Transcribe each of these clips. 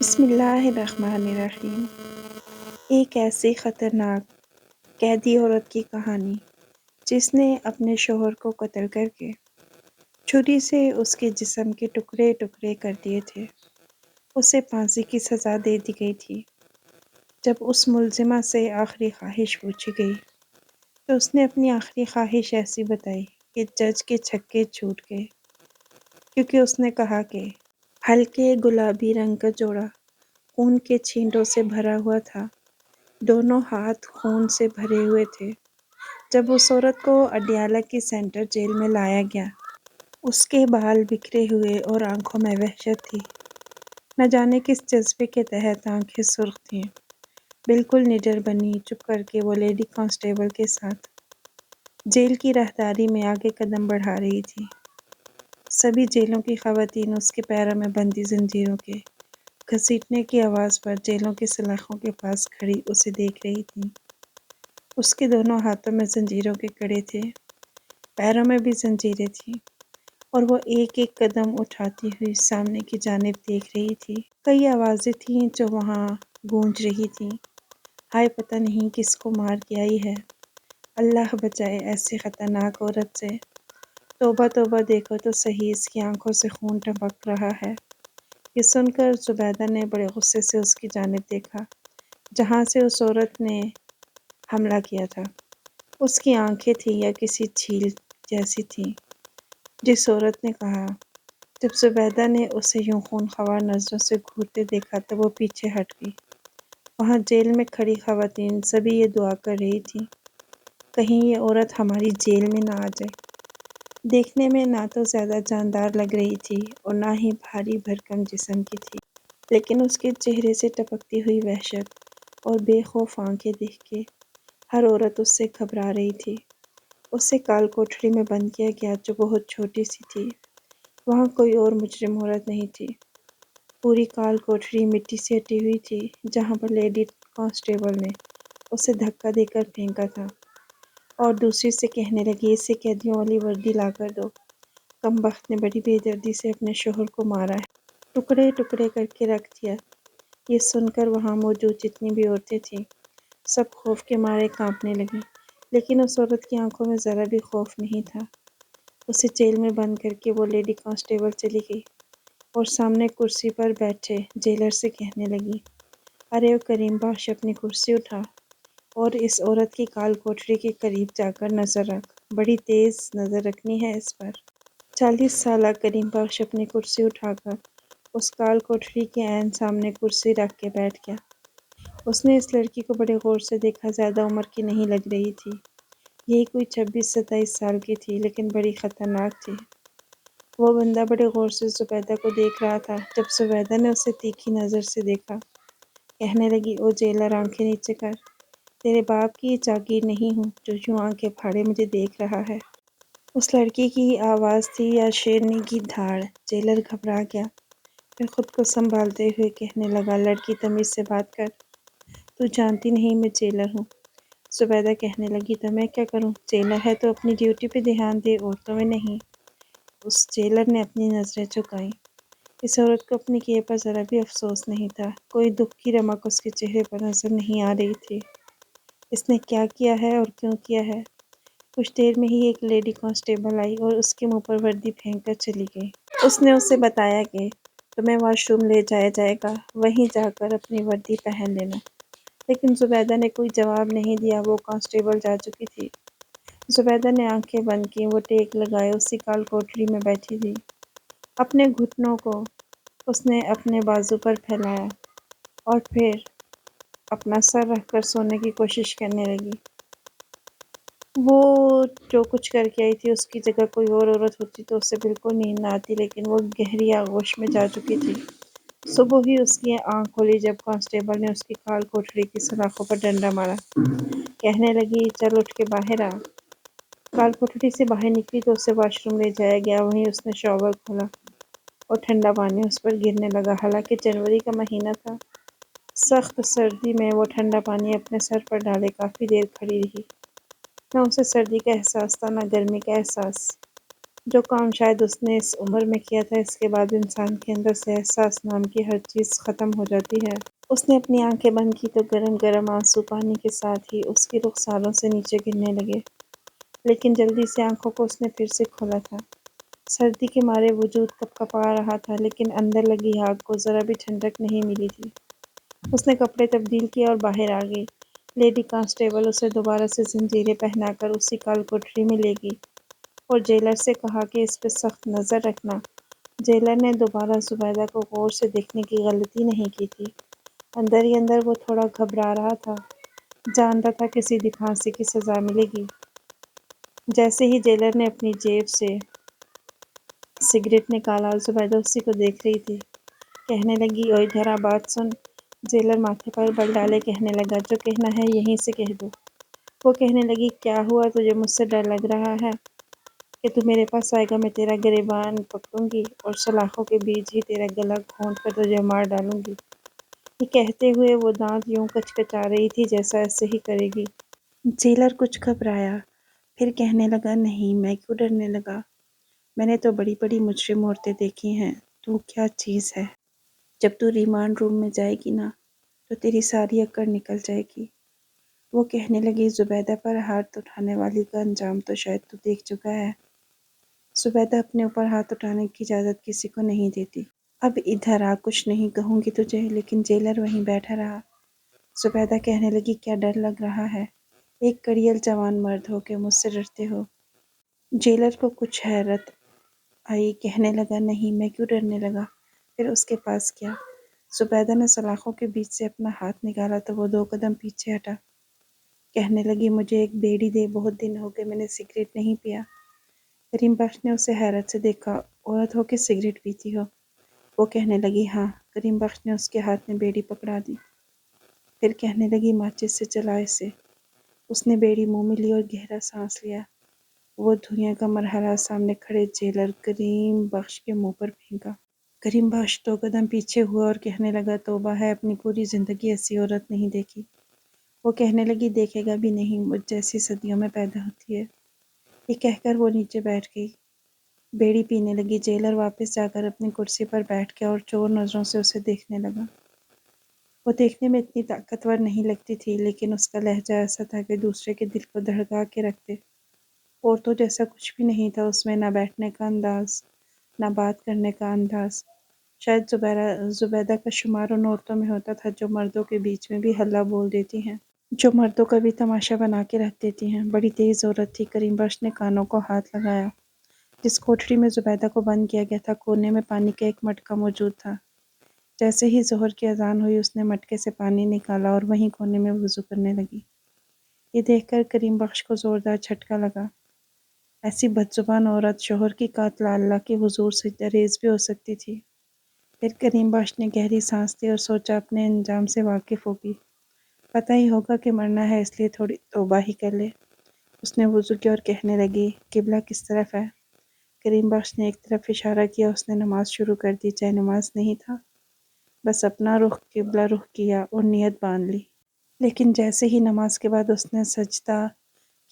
بسم اللہ الرحمن الرحیم۔ ایک ایسی خطرناک قیدی عورت کی کہانی جس نے اپنے شوہر کو قتل کر کے چھری سے اس کے جسم کے ٹکڑے ٹکڑے کر دیے تھے۔ اسے پھانسی کی سزا دے دی گئی تھی۔ جب اس ملزمہ سے آخری خواہش پوچھی گئی تو اس نے اپنی آخری خواہش ایسی بتائی کہ جج کے چھکے چھوٹ گئے، کیونکہ اس نے کہا کہ ہلکے گلابی رنگ کا جوڑا خون کے چھینٹوں سے بھرا ہوا تھا، دونوں ہاتھ خون سے بھرے ہوئے تھے۔ جب اس عورت کو اڈیالہ کی سینٹرل جیل میں لایا گیا، اس کے بال بکھرے ہوئے اور آنکھوں میں وحشت تھی۔ نہ جانے کس جذبے کے تحت آنکھیں سرخ تھیں۔ بالکل نڈر بنی چپ کر کے وہ لیڈی کانسٹیبل کے ساتھ جیل کی راہداری میں آگے قدم بڑھا رہی تھی۔ سبھی جیلوں کی خواتین اس کے پیروں میں بندھی زنجیروں کے گھسیٹنے کی آواز پر جیلوں کے سلاخوں کے پاس کھڑی اسے دیکھ رہی تھیں۔ اس کے دونوں ہاتھوں میں زنجیروں کے کڑے تھے، پیروں میں بھی زنجیریں تھیں، اور وہ ایک ایک قدم اٹھاتی ہوئی سامنے کی جانب دیکھ رہی تھی۔ کئی آوازیں تھیں جو وہاں گونج رہی تھیں۔ ہائے، پتہ نہیں کس کو مار کے آئی ہے، اللہ بچائے ایسی خطرناک عورت سے۔ توبہ توبہ، دیکھو تو صحیح، اس کی آنکھوں سے خون ٹپک رہا ہے۔ یہ سن کر زبیدہ نے بڑے غصے سے اس کی جانب دیکھا جہاں سے اس عورت نے حملہ کیا تھا۔ اس کی آنکھیں تھیں یا کسی جھیل جیسی تھیں۔ جس عورت نے کہا۔ جب زبیدہ نے اسے یوں خون خوار نظروں سے گھورتے دیکھا تو وہ پیچھے ہٹ گئی۔ وہاں جیل میں کھڑی خواتین سبھی یہ دعا کر رہی تھیں، کہیں یہ عورت ہماری جیل میں نہ آ جائے۔ دیکھنے میں نہ تو زیادہ جاندار لگ رہی تھی اور نہ ہی بھاری بھرکم جسم کی تھی، لیکن اس کے چہرے سے ٹپکتی ہوئی وحشت اور بے خوف آنکھیں دیکھ کے ہر عورت اس سے گھبرا رہی تھی۔ اسے کال کوٹڑی میں بند کیا گیا جو بہت چھوٹی سی تھی۔ وہاں کوئی اور مجرم عورت نہیں تھی۔ پوری کال کوٹڑی مٹی سے ہٹی ہوئی تھی جہاں پر لیڈی کانسٹیبل نے اسے دھکا دے کر پھینکا تھا، اور دوسری سے کہنے لگی، اسے قیدیوں والی وردی لا کر دو، کمبخت نے بڑی بے دردی سے اپنے شوہر کو مارا ہے، ٹکڑے ٹکڑے کر کے رکھ دیا۔ یہ سن کر وہاں موجود جتنی بھی عورتیں تھیں سب خوف کے مارے کانپنے لگیں، لیکن اس عورت کی آنکھوں میں ذرا بھی خوف نہیں تھا۔ اسے جیل میں بند کر کے وہ لیڈی کانسٹیبل چلی گئی اور سامنے کرسی پر بیٹھے جیلر سے کہنے لگی، ارے او کریم بخش، اپنی کرسی اٹھا اور اس عورت کی کال کوٹڑی کے قریب جا کر نظر رکھ، بڑی تیز نظر رکھنی ہے اس پر۔ 40 سالہ کریم بخش اپنی کرسی اٹھا کر اس کال کوٹڑی کے عین سامنے کرسی رکھ کے بیٹھ گیا۔ اس نے اس لڑکی کو بڑے غور سے دیکھا، زیادہ عمر کی نہیں لگ رہی تھی، یہی کوئی 26-27 سال کی تھی، لیکن بڑی خطرناک تھی۔ وہ بندہ بڑے غور سے زبیدہ کو دیکھ رہا تھا۔ جب زبیدہ نے اسے تیکھی نظر سے دیکھا، کہنے لگی، او جیلر، آنکھیں نیچے کر، تیرے باپ کی جاگیر نہیں ہوں جو یوں آنکھیں پھاڑے مجھے دیکھ رہا ہے۔ اس لڑکی کی آواز تھی یا شیرنی کی دھاڑ۔ جیلر گھبرا گیا، پھر خود کو سنبھالتے ہوئے کہنے لگا، لڑکی، تمیز سے بات کر، تو جانتی نہیں میں جیلر ہوں۔ زبیدہ کہنے لگی، تو میں کیا کروں، جیلر ہے تو اپنی ڈیوٹی پہ دھیان دے، عورتوں میں نہیں۔ اس جیلر نے اپنی نظریں جھکائیں۔ اس عورت کو اپنے کیے پر ذرا بھی افسوس نہیں تھا، کوئی دکھ کی رمق اس کے چہرے پر نظر نہیں آ رہی تھی۔ اس نے کیا کیا ہے اور کیوں کیا ہے؟ کچھ دیر میں ہی ایک لیڈی کانسٹیبل آئی اور اس کے منہ پر وردی پھینک کر چلی گئی۔ اس نے اسے بتایا کہ تمہیں واش روم لے جایا جائے گا، وہیں جا کر اپنی وردی پہن لینا۔ لیکن زبیدہ نے کوئی جواب نہیں دیا، وہ کانسٹیبل جا چکی تھی۔ زبیدہ نے آنکھیں بند کیں، وہ ٹیک لگائے اسی کال کوٹڑی میں بیٹھی تھی۔ اپنے گھٹنوں کو اس نے اپنے بازو پر پھیلایا اور پھر اپنا سر رکھ کر سونے کی کوشش کرنے لگی۔ وہ جو کچھ کر کے آئی تھی، اس کی جگہ کوئی اور عورت ہوتی تو اسے بالکل نیند نہ آتی، لیکن وہ گہری آغوش میں جا چکی تھی۔ صبح ہی اس کی آنکھ کھلی جب کانسٹیبل نے اس کی کال کوٹڑی کی سلاخوں پر ڈنڈا مارا۔ کہنے لگی، چل اٹھ کے باہر آ۔ کال کوٹڑی سے باہر نکلی تو اسے واش روم لے جایا گیا۔ وہیں اس نے شاور کھولا اور ٹھنڈا پانی اس پر گرنے لگا۔ حالانکہ جنوری کا مہینہ تھا، سخت سردی میں وہ ٹھنڈا پانی اپنے سر پر ڈالے کافی دیر کھڑی رہی۔ نہ اسے سردی کا احساس تھا، نہ گرمی کا احساس۔ جو کام شاید اس نے اس عمر میں کیا تھا، اس کے بعد انسان کے اندر سے احساس نام کی ہر چیز ختم ہو جاتی ہے۔ اس نے اپنی آنکھیں بند کی تو گرم گرم آنسو پانی کے ساتھ ہی اس کی رخساروں سے نیچے گرنے لگے، لیکن جلدی سے آنکھوں کو اس نے پھر سے کھولا تھا۔ سردی کے مارے وجود کپ کپا رہا تھا، لیکن اندر لگی آگ کو ذرا بھی ٹھنڈک نہیں ملی تھی۔ اس نے کپڑے تبدیل کیے اور باہر آ گئی۔ لیڈی کانسٹیبل اسے دوبارہ سے زنجیریں پہنا کر اسی کال کوٹری میں لے گئی اور جیلر سے کہا کہ اس پہ سخت نظر رکھنا۔ جیلر نے دوبارہ زبیدہ کو غور سے دیکھنے کی غلطی نہیں کی تھی۔ اندر ہی اندر وہ تھوڑا گھبرا رہا تھا، جانتا تھا کہ سیدھی پھانسی کی سزا ملے گی۔ جیسے ہی جیلر نے اپنی جیب سے سگریٹ نکالا، زبیدہ اسی کو دیکھ رہی تھی۔ کہنے لگی، "او ادھر آ، بات سن۔" جیلر ماتھے پر بل ڈالے کہنے لگا، "جو کہنا ہے یہیں سے کہہ دو۔" وہ کہنے لگی، "کیا ہوا؟ تجھے مجھ سے ڈر لگ رہا ہے کہ تو میرے پاس آئے گا؟ میں تیرا گریبان پکڑوں گی اور سلاخوں کے بیچ ہی تیرا گلا گھونٹ کر تجھے مار ڈالوں گی۔" یہ کہتے ہوئے وہ دانت یوں کچکچا رہی تھی جیسا ایسے ہی کرے گی۔ جیلر کچھ گھبرایا، پھر کہنے لگا، "نہیں، میں کیوں ڈرنے لگا؟ میں نے تو بڑی بڑی مجرم عورتیں دیکھی ہیں، تو کیا چیز ہے؟ جب تو ریمانڈ روم میں جائے گی نا، تو تیری ساری اکڑ نکل جائے گی۔" وہ کہنے لگی، "زبیدہ پر ہاتھ اٹھانے والی کا انجام تو شاید تو دیکھ چکا ہے۔ زبیدہ اپنے اوپر ہاتھ اٹھانے کی اجازت کسی کو نہیں دیتی۔ اب ادھر آ، کچھ نہیں کہوں گی تجھے۔" لیکن جیلر وہیں بیٹھا رہا۔ زبیدہ کہنے لگی، "کیا ڈر لگ رہا ہے؟ ایک کڑیل جوان مرد ہو کے مجھ سے ڈرتے ہو؟" جیلر کو کچھ حیرت آئی، کہنے لگا، "نہیں، میں کیوں ڈرنے لگا؟" پھر اس کے پاس کیا؟ زبیدہ نے سلاخوں کے بیچ سے اپنا ہاتھ نکالا تو وہ 2 قدم پیچھے ہٹا۔ کہنے لگی، "مجھے ایک بیڑی دے، بہت دن ہو گئے میں نے سگریٹ نہیں پیا۔" کریم بخش نے اسے حیرت سے دیکھا۔ "عورت ہو کے سگریٹ پیتی ہو؟" وہ کہنے لگی، "ہاں۔" کریم بخش نے اس کے ہاتھ میں بیڑی پکڑا دی، پھر کہنے لگی، "ماچس سے جلا اسے۔" اس نے بیڑی منہ میں لی اور گہرا سانس لیا۔ وہ دھوئیں کا مرحلہ سامنے کھڑے جیلر کریم بخش کے منہ پر پھینکا۔ کریم بخش 2 قدم پیچھے ہوا اور کہنے لگا، "توبہ ہے، اپنی پوری زندگی ایسی عورت نہیں دیکھی۔" وہ کہنے لگی، "دیکھے گا بھی نہیں، مجھ جیسی صدیوں میں پیدا ہوتی ہے۔" یہ کہہ کر وہ نیچے بیٹھ گئی، بیڑی پینے لگی۔ جیلر واپس جا کر اپنی کرسی پر بیٹھ گیا اور چور نظروں سے اسے دیکھنے لگا۔ وہ دیکھنے میں اتنی طاقتور نہیں لگتی تھی، لیکن اس کا لہجہ ایسا تھا کہ دوسرے کے دل کو دھڑکا کے رکھ دے۔ عورتوں جیسا کچھ بھی نہیں تھا اس میں، نہ بیٹھنے کا انداز، نہ بات کرنے کا انداز۔ شاید زبیدہ کا شمار ان عورتوں میں ہوتا تھا جو مردوں کے بیچ میں بھی ہلہ بول دیتی ہیں، جو مردوں کا بھی تماشا بنا کے رکھ دیتی ہیں۔ بڑی تیز عورت تھی۔ کریم بخش نے کانوں کو ہاتھ لگایا۔ جس کوٹری میں زبیدہ کو بند کیا گیا تھا، کونے میں پانی کا ایک مٹکا موجود تھا۔ جیسے ہی ظہر کی اذان ہوئی، اس نے مٹکے سے پانی نکالا اور وہیں کونے میں وضو کرنے لگی۔ یہ دیکھ کر کریم بخش کو زوردار جھٹکا لگا۔ ایسی بدزبان عورت شوہر کی قاتلہ اللہ کے حضور سجدہ ریز بھی ہو سکتی تھی۔ پھر کریم بخش نے گہری سانس لی اور سوچا، اپنے انجام سے واقف ہوگی، پتہ ہی ہوگا کہ مرنا ہے، اس لیے تھوڑی توبہ ہی کر لے۔ اس نے وضو کیا اور کہنے لگی، "قبلہ کس طرف ہے؟" کریم بخش نے ایک طرف اشارہ کیا۔ اس نے نماز شروع کر دی۔ چاہے نماز نہیں تھا، بس اپنا رخ قبلہ رخ کیا اور نیت باندھ لی۔ لیکن جیسے ہی نماز کے بعد اس نے سجدہ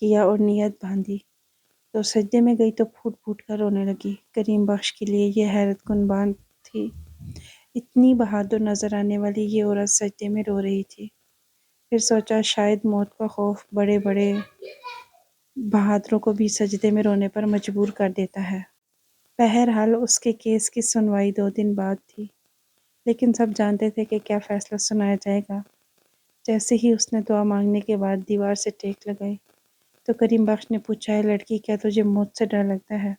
کیا اور نیت باندھی تو سجدے میں گئی تو پھوٹ پھوٹ کر رونے لگی۔ کریم بخش کے لیے یہ حیرت کن بات تھی، اتنی بہادر نظر آنے والی یہ عورت سجدے میں رو رہی تھی۔ پھر سوچا، شاید موت کا خوف بڑے بڑے بہادروں کو بھی سجدے میں رونے پر مجبور کر دیتا ہے۔ بہرحال اس کے کیس کی سنوائی 2 دن بعد تھی، لیکن سب جانتے تھے کہ کیا فیصلہ سنایا جائے گا۔ جیسے ہی اس نے دعا مانگنے کے بعد دیوار سے ٹیک لگائی تو کریم بخش نے پوچھا، "اے لڑکی، کیا تجھے موت سے ڈر لگتا ہے؟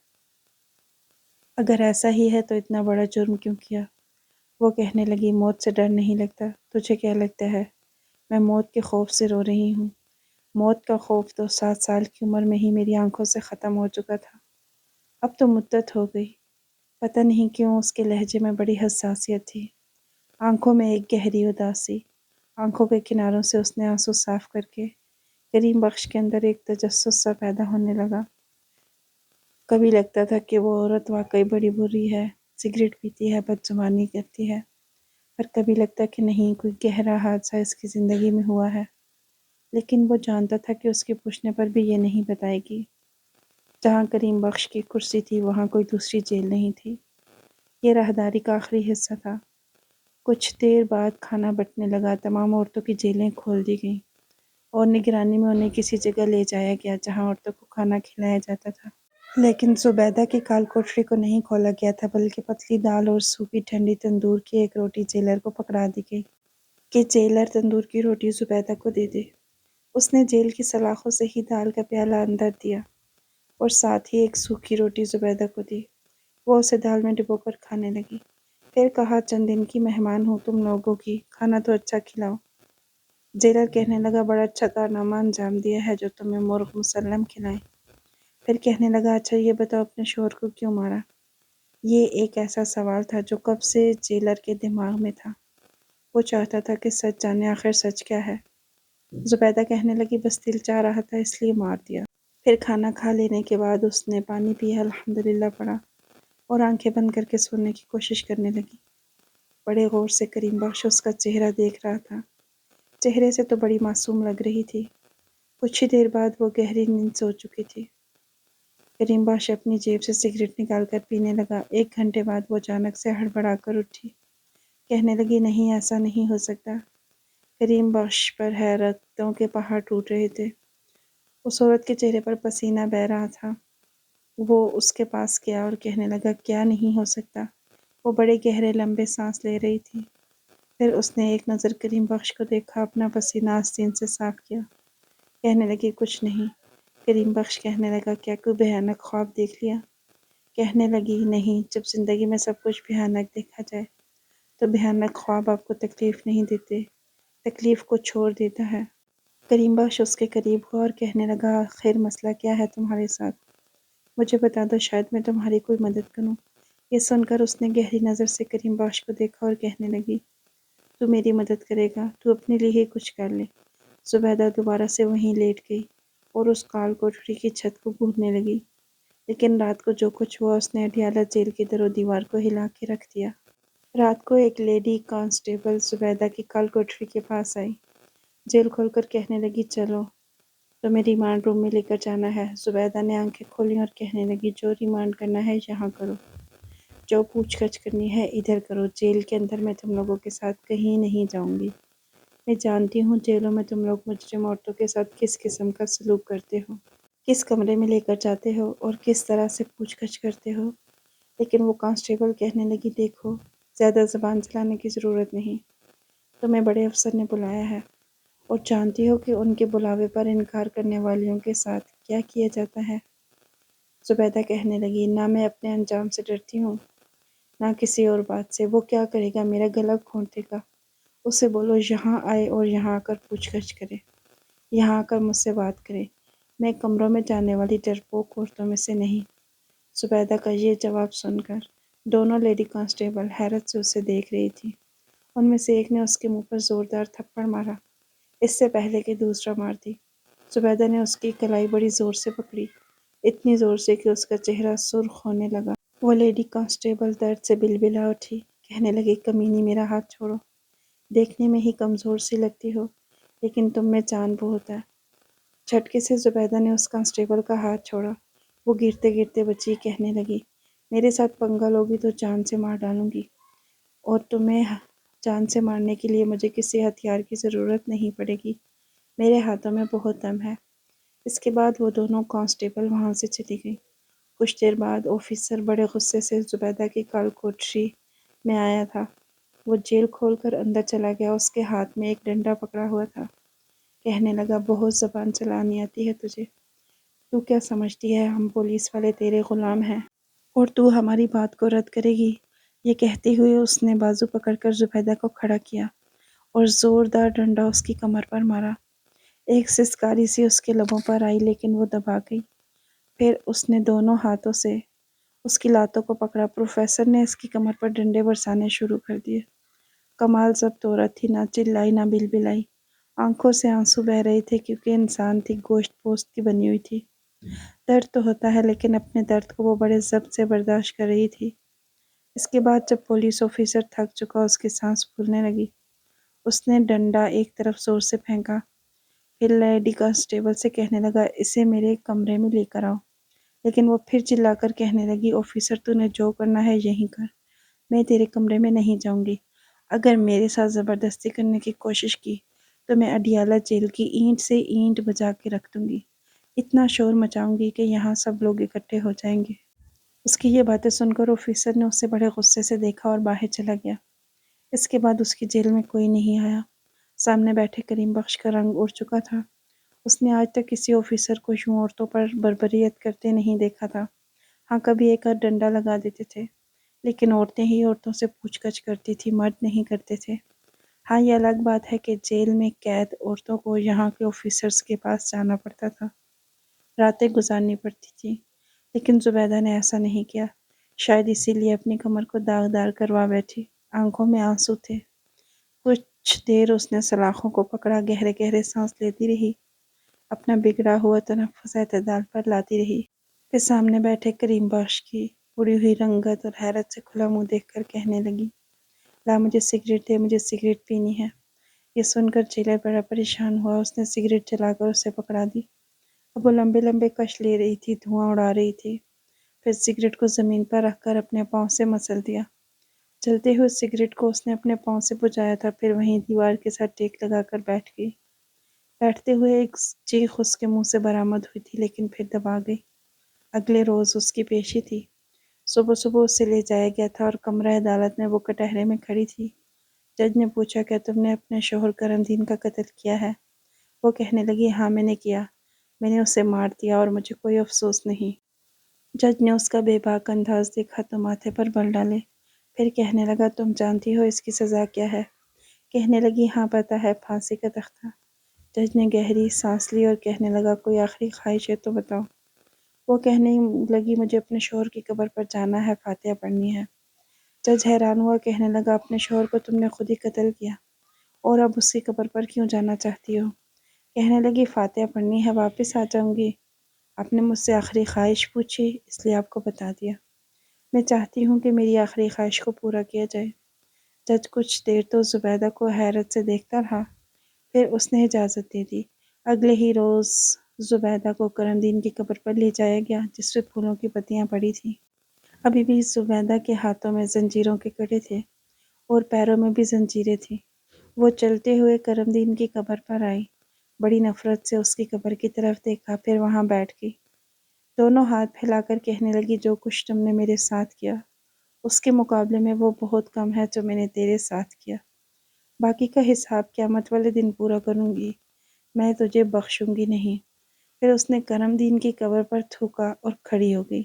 اگر ایسا ہی ہے تو اتنا بڑا جرم کیوں کیا؟" وہ کہنے لگی، "موت سے ڈر نہیں لگتا۔ تجھے کیا لگتا ہے میں موت کے خوف سے رو رہی ہوں؟ موت کا خوف تو 7 سال کی عمر میں ہی میری آنکھوں سے ختم ہو چکا تھا۔ اب تو مدت ہو گئی۔" پتہ نہیں کیوں اس کے لہجے میں بڑی حساسیت تھی، آنکھوں میں ایک گہری اداسی۔ آنکھوں کے کناروں سے اس نے آنسو صاف کر کے کریم بخش کے اندر ایک تجسس سا پیدا ہونے لگا۔ کبھی لگتا تھا کہ وہ عورت واقعی بڑی بری ہے، سگریٹ پیتی ہے، بدزبانی کرتی ہے، پر کبھی لگتا کہ نہیں، کوئی گہرا حادثہ اس کی زندگی میں ہوا ہے، لیکن وہ جانتا تھا کہ اس کے پوچھنے پر بھی یہ نہیں بتائے گی۔ جہاں کریم بخش کی کرسی تھی وہاں کوئی دوسری جیل نہیں تھی۔ یہ راہداری کا آخری حصہ تھا۔ کچھ دیر بعد کھانا بٹنے لگا، تمام عورتوں کی جیلیں کھول دی گئیں اور نگرانی میں انہیں کسی جگہ لے جایا گیا جہاں عورتوں کو کھانا کھلایا جاتا تھا۔ لیکن زبیدہ کی کال کوٹری کو نہیں کھولا گیا تھا، بلکہ پتلی دال اور سوکھی ٹھنڈی تندور کی ایک روٹی جیلر کو پکڑا دی گئی کہ جیلر تندور کی روٹی زبیدہ کو دے دے۔ اس نے جیل کی سلاخوں سے ہی دال کا پیالہ اندر دیا اور ساتھ ہی ایک سوکھی روٹی زبیدہ کو دی۔ وہ اسے دال میں ڈبو کر کھانے لگی۔ پھر کہا، چند دن کی مہمان ہوں تم لوگوں کی، کھانا تو اچھا کھلاؤ۔ جیلر کہنے لگا، بڑا اچھا کارنامہ انجام دیا ہے جو تمہیں مرغ مسلم کھلائے۔ پھر کہنے لگا، اچھا یہ بتاؤ اپنے شوہر کو کیوں مارا؟ یہ ایک ایسا سوال تھا جو کب سے جیلر کے دماغ میں تھا۔ وہ چاہتا تھا کہ سچ جانے، آخر سچ کیا ہے۔ زبیدہ کہنے لگی، بس دل چاہ رہا تھا اس لیے مار دیا۔ پھر کھانا کھا لینے کے بعد اس نے پانی پیا، الحمدللہ پڑھا اور آنکھیں بند کر کے سونے کی کوشش کرنے لگی۔ بڑے غور سے کریم بخش اس کا چہرہ دیکھ رہا تھا۔ چہرے سے تو بڑی معصوم لگ رہی تھی۔ کچھ ہی دیر بعد وہ گہری نیند سو چکی تھی۔ کریم بخش اپنی جیب سے سگریٹ نکال کر پینے لگا۔ 1 گھنٹے بعد وہ اچانک سے ہڑبڑا کر اٹھی۔ کہنے لگی، نہیں ایسا نہیں ہو سکتا۔ کریم بخش پر حیرتوں کے پہاڑ ٹوٹ رہے تھے۔ اس عورت کے چہرے پر پسینہ بہہ رہا تھا۔ وہ اس کے پاس گیا اور کہنے لگا، کیا نہیں ہو سکتا؟ وہ بڑے گہرے لمبے سانس لے رہی تھی۔ پھر اس نے ایک نظر کریم بخش کو دیکھا، اپنا پسینہ آستین سے صاف کیا۔ کہنے لگی، کچھ نہیں۔ کریم بخش کہنے لگا، کیا کوئی بھیانک خواب دیکھ لیا؟ کہنے لگی، نہیں، جب زندگی میں سب کچھ بھیانک دیکھا جائے تو بھیانک خواب آپ کو تکلیف نہیں دیتے، تکلیف کو چھوڑ دیتا ہے۔ کریم بخش اس کے قریب ہوا اور کہنے لگا، آخر مسئلہ کیا ہے تمہارے ساتھ؟ مجھے بتا دو، شاید میں تمہاری کوئی مدد کروں۔ یہ سن کر اس نے گہری نظر سے کریم بخش کو دیکھا اور کہنے لگی، تو میری مدد کرے گا؟ تو اپنے لیے ہی کچھ کر لے۔ زبیدہ دوبارہ سے وہیں لیٹ گئی اور اس کال کوٹری کی چھت کو گھورنے لگی۔ لیکن رات کو جو کچھ ہوا، اس نے اڈیالہ جیل کی در و دیوار کو ہلا کے رکھ دیا۔ رات کو ایک لیڈی کانسٹیبل زبیدہ کی کال کوٹری کے پاس آئی۔ جیل کھول کر کہنے لگی، چلو تمہیں ریمانڈ روم میں لے کر جانا ہے۔ زبیدہ نے آنکھیں کھولیں اور کہنے لگی، جو ریمانڈ کرنا ہے یہاں کرو، جو پوچھ گچھ کرنی ہے ادھر کرو، جیل کے اندر میں تم لوگوں کے ساتھ کہیں نہیں جاؤں گی۔ میں جانتی ہوں جیلوں میں تم لوگ مجرم عورتوں کے ساتھ کس قسم کا سلوک کرتے ہو، کس کمرے میں لے کر جاتے ہو اور کس طرح سے پوچھ گچھ کرتے ہو۔ لیکن وہ کانسٹیبل کہنے لگی، دیکھو، زیادہ زبان چلانے کی ضرورت نہیں۔ تمہیں بڑے افسر نے بلایا ہے اور جانتی ہو کہ ان کے بلاوے پر انکار کرنے والیوں کے ساتھ کیا کیا جاتا ہے۔ زبیدہ کہنے لگی، نہ میں اپنے انجام سے ڈرتی ہوں، نہ کسی اور بات سے۔ وہ کیا کرے گا؟ میرا گلا گھونٹ دے گا۔ اسے بولو یہاں آئے اور یہاں آ کر پوچھ گچھ کرے، یہاں آ کر مجھ سے بات کرے۔ میں کمروں میں جانے والی ڈرپوک عورتوں میں سے نہیں۔ زبیدہ کا یہ جواب سن کر دونوں لیڈی کانسٹیبل حیرت سے اسے دیکھ رہی تھی۔ ان میں سے ایک نے اس کے منہ پر زوردار تھپڑ مارا، اس سے پہلے کہ دوسرا مار دی۔ زبیدہ نے اس کی کلائی بڑی زور سے پکڑی، اتنی زور سے کہ اس کا چہرہ سرخ ہونے لگا۔ وہ لیڈی کانسٹیبل درد سے بلبلا اٹھی، کہنے لگی، کمینی، میرا ہاتھ چھوڑو۔ دیکھنے میں ہی کمزور سی لگتی ہو، لیکن تم میں جان بہت ہے۔ جھٹکے سے زبیدہ نے اس کانسٹیبل کا ہاتھ چھوڑا۔ وہ گرتے گرتے بچی، کہنے لگی، میرے ساتھ پنگا لوگی تو جان سے مار ڈالوں گی، اور تمہیں جان سے مارنے کے لیے مجھے کسی ہتھیار کی ضرورت نہیں پڑے گی۔ میرے ہاتھوں میں بہت دم ہے۔ اس کے بعد وہ دونوں کانسٹیبل وہاں سے چلی گئی۔ کچھ دیر بعد آفیسر بڑے غصے سے زبیدہ کی کال کوٹری میں آیا تھا۔ وہ جیل کھول کر اندر چلا گیا، اس کے ہاتھ میں ایک ڈنڈا پکڑا ہوا تھا۔ کہنے لگا، بہت زبان چلانی آتی ہے تجھے۔ تو کیا سمجھتی ہے ہم پولیس والے تیرے غلام ہیں اور تو ہماری بات کو رد کرے گی؟ یہ کہتے ہوئے اس نے بازو پکڑ کر زبیدہ کو کھڑا کیا اور زوردار ڈنڈا اس کی کمر پر مارا۔ ایک سسکاری سی اس کے لبوں پر آئی لیکن وہ دبا گئی۔ پھر اس نے دونوں ہاتھوں سے اس کی لاتوں کو پکڑا۔ پروفیسر نے اس کی کمر پر ڈنڈے برسانے شروع کر دیے۔ کمال ضبط عورت تھی، نہ چلائی نہ بلبلائی۔ آنکھوں سے آنسو بہہ رہے تھے کیونکہ انسان تھی، گوشت پوست کی بنی ہوئی تھی۔ درد تو ہوتا ہے لیکن اپنے درد کو وہ بڑے ضبط سے برداشت کر رہی تھی۔ اس کے بعد جب پولیس آفیسر تھک چکا، اس کی سانس پھولنے لگی، اس نے ڈنڈا ایک طرف زور سے پھینکا۔ پھر لیڈی کانسٹیبل سے کہنے لگا، اسے میرے کمرے میں لے کر آؤ۔ لیکن وہ پھر چلا کر کہنے لگی، آفیسر تو نے جو کرنا ہے یہیں کر، میں تیرے کمرے میں نہیں جاؤں گی۔ اگر میرے ساتھ زبردستی کرنے کی کوشش کی تو میں اڈیالہ جیل کی اینٹ سے اینٹ بجا کے رکھ دوں گی، اتنا شور مچاؤں گی کہ یہاں سب لوگ اکٹھے ہو جائیں گے۔ اس کی یہ باتیں سن کر آفیسر نے اسے بڑے غصے سے دیکھا اور باہر چلا گیا۔ اس کے بعد اس کی جیل میں کوئی نہیں آیا۔ سامنے بیٹھے کریم بخش کا رنگ اڑ چکا تھا۔ اس نے آج تک کسی آفیسر کو یوں عورتوں پر بربریت کرتے نہیں دیکھا تھا۔ ہاں، کبھی ایک آدھ ڈنڈا لگا دیتے تھے، لیکن عورتیں ہی عورتوں سے پوچھ گچھ کرتی تھی، مرد نہیں کرتے تھے۔ ہاں، یہ الگ بات ہے کہ جیل میں قید عورتوں کو یہاں کے آفیسرز کے پاس جانا پڑتا تھا، راتیں گزارنی پڑتی تھی، لیکن زبیدہ نے ایسا نہیں کیا۔ شاید اسی لیے اپنی کمر کو داغدار کروا بیٹھی، آنکھوں میں آنسو تھے۔ کچھ دیر اس نے سلاخوں کو پکڑا، گہرے گہرے سانس لیتی رہی، اپنا بگڑا ہوا تنفس اعتدال پر لاتی رہی۔ پھر سامنے بیٹھے کریم بخش کی اڑی ہوئی رنگت اور حیرت سے کھلا منہ دیکھ کر کہنے لگی، لا مجھے سگریٹ دے، مجھے سگریٹ پینی ہے۔ یہ سن کر جیلر بڑا پریشان ہوا، اس نے سگریٹ جلا کر اسے پکڑا دی۔ اب وہ لمبے لمبے کش لے رہی تھی، دھواں اڑا رہی تھی۔ پھر سگریٹ کو زمین پر رکھ کر اپنے پاؤں سے مسل دیا۔ جلتے ہوئے سگریٹ کو اس نے اپنے پاؤں سے بجھایا تھا، پھر وہیں دیوار کے ساتھ ٹیک لگا کر بیٹھ گئی۔ بیٹھتے ہوئے ایک چیخ اس کے منہ سے برآمد ہوئی تھی، لیکن پھر دبا گئی۔ اگلے روز اس کی پیشی تھی۔ صبح صبح اسے لے جایا گیا تھا اور کمرہ عدالت میں وہ کٹہرے میں کھڑی تھی۔ جج نے پوچھا، کیا تم نے اپنے شوہر کرم دین کا قتل کیا ہے؟ وہ کہنے لگی، ہاں میں نے کیا، میں نے اسے مار دیا اور مجھے کوئی افسوس نہیں۔ جج نے اس کا بے باک انداز دیکھا تو ماتھے پر بل ڈالے، پھر کہنے لگا، تم جانتی ہو اس کی سزا کیا ہے؟ کہنے لگی، ہاں پتہ ہے، پھانسی کا تختہ۔ جج نے گہری سانس لی اور کہنے لگا، کوئی آخری خواہش ہے تو بتاؤ۔ وہ کہنے لگی، مجھے اپنے شوہر کی قبر پر جانا ہے، فاتحہ پڑھنی ہے۔ جج حیران ہوا، کہنے لگا، اپنے شوہر کو تم نے خود ہی قتل کیا اور اب اس کی قبر پر کیوں جانا چاہتی ہو؟ کہنے لگی، فاتحہ پڑھنی ہے، واپس آ جاؤں گی۔ آپ نے مجھ سے آخری خواہش پوچھی، اس لیے آپ کو بتا دیا۔ میں چاہتی ہوں کہ میری آخری خواہش کو پورا کیا جائے۔ جج کچھ دیر تو زبیدہ کو حیرت سے دیکھتا رہا، پھر اس نے اجازت دے دی۔ اگلے ہی روز زبیدہ کو کرم دین کی قبر پر لے جایا گیا، جس پہ پھولوں کی پتیاں پڑی تھیں۔ ابھی بھی زبیدہ کے ہاتھوں میں زنجیروں کے کڑے تھے اور پیروں میں بھی زنجیریں تھیں۔ وہ چلتے ہوئے کرم دین کی قبر پر آئی، بڑی نفرت سے اس کی قبر کی طرف دیکھا، پھر وہاں بیٹھ گئی۔ دونوں ہاتھ پھیلا کر کہنے لگی، جو کچھ تم نے میرے ساتھ کیا اس کے مقابلے میں وہ بہت کم ہے جو میں نے تیرے ساتھ کیا۔ باقی کا حساب قیامت والے دن پورا کروں گی، میں تجھے بخشوں گی نہیں۔ پھر اس نے کرم دین کی قبر پر تھوکا اور کھڑی ہو گئی۔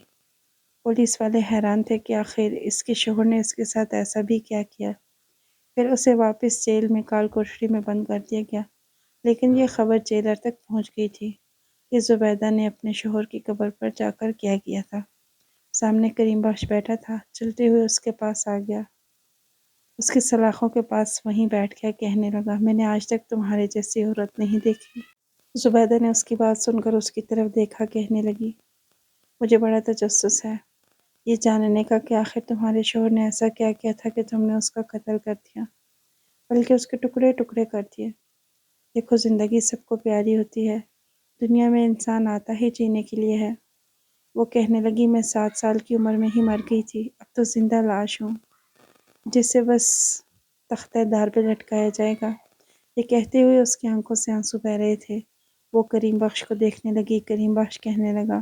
پولیس والے حیران تھے کہ آخر اس کے شوہر نے اس کے ساتھ ایسا بھی کیا کیا۔ پھر اسے واپس جیل میں کال کوٹری میں بند کر دیا گیا، لیکن یہ خبر جیلر تک پہنچ گئی تھی کہ زبیدہ نے اپنے شوہر کی قبر پر جا کر کیا کیا تھا۔ سامنے کریم بخش بیٹھا تھا، چلتے ہوئے اس کے پاس آ گیا، اس کی سلاخوں کے پاس وہیں بیٹھ گیا، کہنے لگا، میں نے آج تک تمہارے جیسی عورت نہیں دیکھی۔ زبیدہ نے اس کی بات سن کر اس کی طرف دیکھا، کہنے لگی، مجھے بڑا تجسس ہے یہ جاننے کا کہ آخر تمہارے شوہر نے ایسا کیا کیا تھا کہ تم نے اس کا قتل کر دیا، بلکہ اس کے ٹکڑے ٹکڑے کر دیے۔ دیکھو، زندگی سب کو پیاری ہوتی ہے، دنیا میں انسان آتا ہی جینے کے لیے ہے۔ وہ کہنے لگی، میں 7 سال کی عمر میں ہی مر گئی تھی، اب تو زندہ لاش ہوں جسے بس تختہ دار پہ لٹکایا جائے گا۔ یہ کہتے ہوئے اس کی آنکھوں سے آنسو بہہ رہے تھے۔ وہ کریم بخش کو دیکھنے لگی۔ کریم بخش کہنے لگا،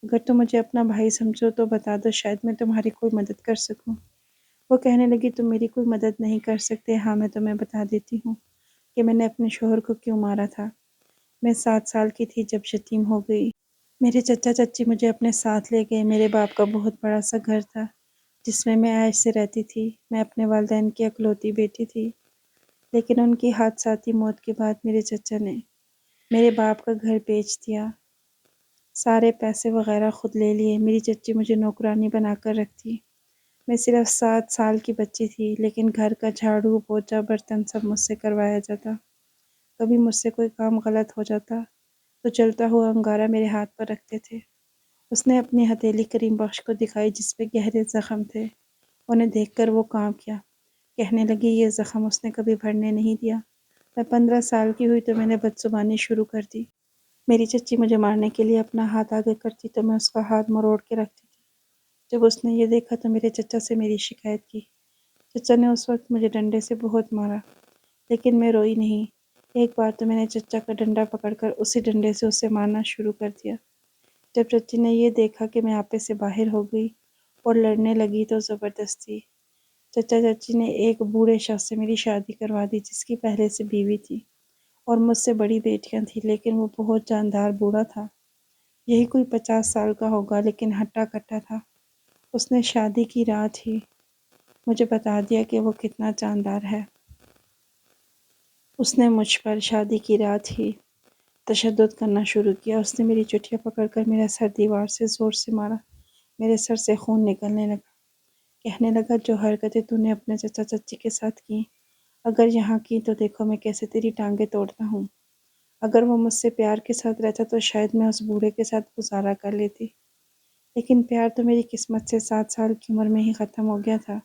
اگر تم مجھے اپنا بھائی سمجھو تو بتا دو، شاید میں تمہاری کوئی مدد کر سکوں۔ وہ کہنے لگی، تم میری کوئی مدد نہیں کر سکتے، ہاں میں تمہیں بتا دیتی ہوں کہ میں نے اپنے شوہر کو کیوں مارا تھا۔ میں 7 سال کی تھی جب یتیم ہو گئی۔ میرے چچا چچی مجھے اپنے ساتھ لے گئے۔ میرے باپ کا بہت بڑا سا گھر تھا جس میں عیش سے رہتی تھی۔ میں اپنے والدین کی اکلوتی بیٹی تھی، لیکن ان کی حادثاتی موت کے بعد میرے چچا نے میرے باپ کا گھر بیچ دیا، سارے پیسے وغیرہ خود لے لیے۔ میری چچی مجھے نوکرانی بنا کر رکھتی۔ میں صرف 7 سال کی بچی تھی، لیکن گھر کا جھاڑو، پوچھا، برتن سب مجھ سے کروایا جاتا۔ کبھی مجھ سے کوئی کام غلط ہو جاتا تو جلتا ہوا انگارہ میرے ہاتھ پر رکھتے تھے۔ اس نے اپنی ہتھیلی کریم بخش کو دکھائی جس پہ گہرے زخم تھے۔ انہیں دیکھ کر وہ کانپ گیا، کہنے لگی، یہ زخم اس نے کبھی بھرنے نہیں دیا۔ میں 15 سال کی ہوئی تو میں نے بدزبانی شروع کر دی۔ میری چچی مجھے مارنے کے لیے اپنا ہاتھ آگے کرتی تو میں اس کا ہاتھ مروڑ کے رکھتی تھی۔ جب اس نے یہ دیکھا تو میرے چچا سے میری شکایت کی۔ چچا نے اس وقت مجھے ڈنڈے سے بہت مارا، لیکن میں روئی نہیں۔ ایک بار تو میں نے چچا کا ڈنڈا پکڑ کر اسی ڈنڈے سے اسے مارنا شروع کر دیا۔ جب چچی نے یہ دیکھا کہ میں آپے سے باہر ہو گئی اور لڑنے لگی تو زبردستی چچا چچی نے ایک بوڑھے شخص سے میری شادی کروا دی، جس کی پہلے سے بیوی تھی اور مجھ سے بڑی بیٹیاں تھیں، لیکن وہ بہت جاندار بوڑھا تھا۔ یہی کوئی 50 سال کا ہوگا، لیکن ہٹا کٹا تھا۔ اس نے شادی کی رات ہی مجھے بتا دیا کہ وہ کتنا جاندار ہے۔ اس نے مجھ پر شادی کی رات ہی تشدد کرنا شروع کیا۔ اس نے میری چٹیاں پکڑ کر میرا سر دیوار سے زور سے مارا۔ میرے سر سے خون نکلنے لگا۔ کہنے لگا، جو حرکتیں تو نے اپنے چچا چچی کے ساتھ کی، اگر یہاں کی تو دیکھو میں کیسے تیری ٹانگیں توڑتا ہوں۔ اگر وہ مجھ سے پیار کے ساتھ رہتا تو شاید میں اس بوڑھے کے ساتھ گزارا کر لیتی، لیکن پیار تو میری قسمت سے 7 سال کی عمر میں ہی ختم ہو گیا تھا۔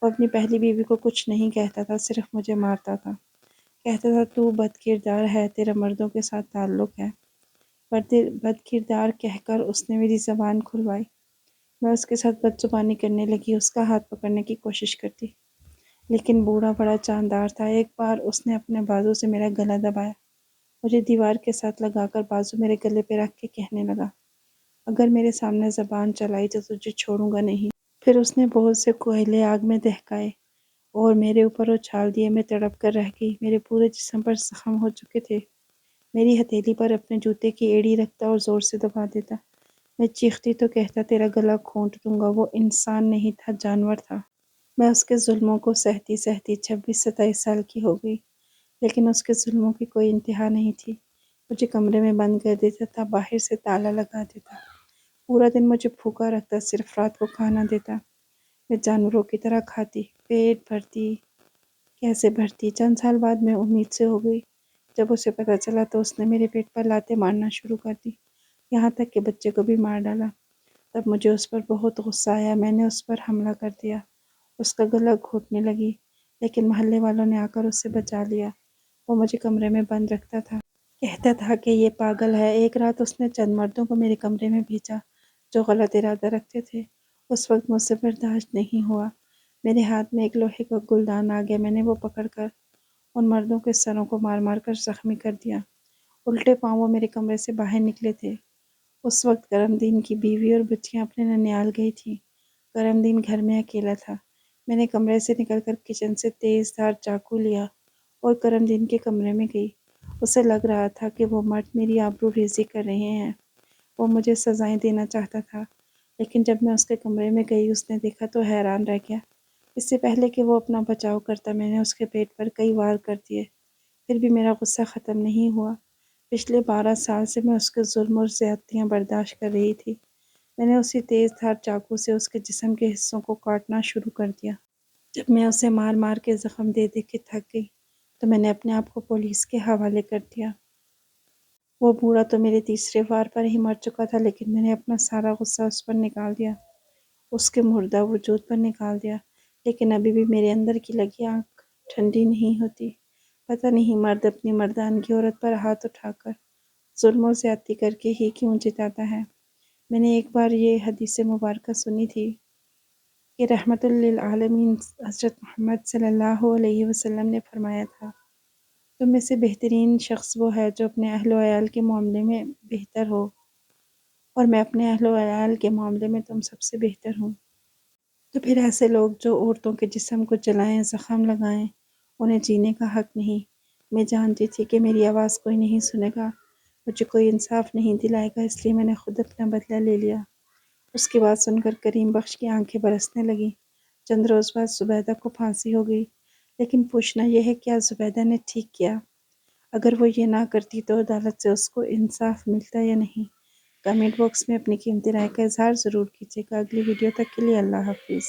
وہ اپنی پہلی بیوی کو کچھ نہیں کہتا تھا، صرف مجھے مارتا تھا۔ کہتا تھا، تو بد کردار ہے، تیرا مردوں کے ساتھ تعلق ہے۔ بد کردار کہہ کر اس نے میری زبان کھلوائی۔ میں اس کے ساتھ بدزبانی کرنے لگی، اس کا ہاتھ پکڑنے کی کوشش کرتی، لیکن بوڑھا بڑا جاندار تھا۔ ایک بار اس نے اپنے بازو سے میرا گلا دبایا، مجھے دیوار کے ساتھ لگا کر بازو میرے گلے پہ رکھ کے کہنے لگا، اگر میرے سامنے زبان چلائی تو تجھے چھوڑوں گا نہیں۔ پھر اس نے بہت سے کوئلے آگ میں دہکائے اور میرے اوپر اچھال دیے۔ میں تڑپ کر رہ گئی، میرے پورے جسم پر زخم ہو چکے تھے۔ میری ہتھیلی پر اپنے جوتے کی ایڑی رکھتا اور زور سے دبا دیتا۔ میں چیختی تو کہتا، تیرا گلا گھونٹ دوں گا۔ وہ انسان نہیں تھا، جانور تھا۔ میں اس کے ظلموں کو سہتی سہتی 26-27 سال کی ہو گئی، لیکن اس کے ظلموں کی کوئی انتہا نہیں تھی۔ مجھے کمرے میں بند کر دیتا تھا، باہر سے تالا لگا دیتا، پورا دن مجھے بھوکا رکھتا، صرف رات کو کھانا دیتا۔ میں جانوروں کی طرح کھاتی، پیٹ بھرتی، کیسے بھرتی۔ چند سال بعد میں امید سے ہو گئی۔ جب اسے پتہ چلا تو اس نے میرے پیٹ پر لاتیں مارنا شروع کر دی، یہاں تک کہ بچے کو بھی مار ڈالا۔ تب مجھے اس پر بہت غصہ آیا، میں نے اس پر حملہ کر دیا۔ اس کا گلا گھونٹنے لگی، لیکن محلے والوں نے آ کر اسے بچا لیا۔ وہ مجھے کمرے میں بند رکھتا تھا، کہتا تھا کہ یہ پاگل ہے۔ ایک رات اس نے چند مردوں کو میرے کمرے میں بھیجا جو غلط ارادہ رکھتے تھے۔ اس وقت مجھ سے برداشت نہیں ہوا، میرے ہاتھ میں ایک لوہے کا گلدان آ گیا۔ میں نے وہ پکڑ کر ان مردوں کے سروں کو مار مار کر زخمی کر دیا۔ الٹے پاؤں وہ میرے کمرے سے باہر نکلے تھے۔ اس وقت کرم دین کی بیوی اور بچیاں اپنے ننیال گئی تھیں۔ کرم دین گھر میں اکیلا تھا۔ میں نے کمرے سے نکل کر کچن سے تیز دھار چاقو لیا اور کرم دین کے کمرے میں گئی۔ اسے لگ رہا تھا کہ وہ مرد میری آبرو ریزی کر رہے ہیں، وہ مجھے سزائیں دینا چاہتا تھا، لیکن جب میں اس کے کمرے میں گئی اس نے دیکھا تو حیران رہ گیا۔ اس سے پہلے کہ وہ اپنا بچاؤ کرتا میں نے اس کے پیٹ پر کئی وار کر دیے، پھر بھی میرا غصہ ختم نہیں ہوا۔ پچھلے 12 سال سے میں اس کے ظلم اور زیادتیاں برداشت کر رہی تھی۔ میں نے اسی تیز دھار چاقو سے اس کے جسم کے حصوں کو کاٹنا شروع کر دیا۔ جب میں اسے مار مار کے زخم دے دے کے تھک گئی تو میں نے اپنے آپ کو پولیس کے حوالے کر دیا۔ وہ بوڑھا تو میرے تیسرے وار پر ہی مر چکا تھا، لیکن میں نے اپنا سارا غصہ اس پر نکال دیا، اس کے مردہ وجود پر نکال دیا، لیکن ابھی بھی میرے اندر کی لگی آگ ٹھنڈی نہیں ہوتی۔ پتہ نہیں مرد اپنی مردانگی عورت پر ہاتھ اٹھا کر ظلم و زیادتی کر کے ہی کیوں جتاتا ہے۔ میں نے ایک بار یہ حدیث مبارکہ سنی تھی کہ رحمت للعالمین حضرت محمد صلی اللہ علیہ وسلم نے فرمایا تھا، تم میں سے بہترین شخص وہ ہے جو اپنے اہل و عیال کے معاملے میں بہتر ہو، اور میں اپنے اہل و عیال کے معاملے میں تم سب سے بہتر ہوں۔ تو پھر ایسے لوگ جو عورتوں کے جسم کو جلائیں، زخم لگائیں، انہیں جینے کا حق نہیں۔ میں جانتی تھی کہ میری آواز کوئی نہیں سنے گا، مجھے کوئی انصاف نہیں دلائے گا، اس لیے میں نے خود اپنا بدلہ لے لیا۔ اس کی بات سن کر کریم بخش کی آنکھیں برسنے لگیں۔ چند روز بعد زبیدہ کو پھانسی ہو گئی، لیکن پوچھنا یہ ہے کیا زبیدہ نے ٹھیک کیا؟ اگر وہ یہ نہ کرتی تو عدالت سے اس کو انصاف ملتا یا نہیں؟ کمنٹ باکس میں اپنی قیمتی رائے کا اظہار ضرور کیجیے گا۔ اگلی ویڈیو تک کے لیے اللہ حافظ۔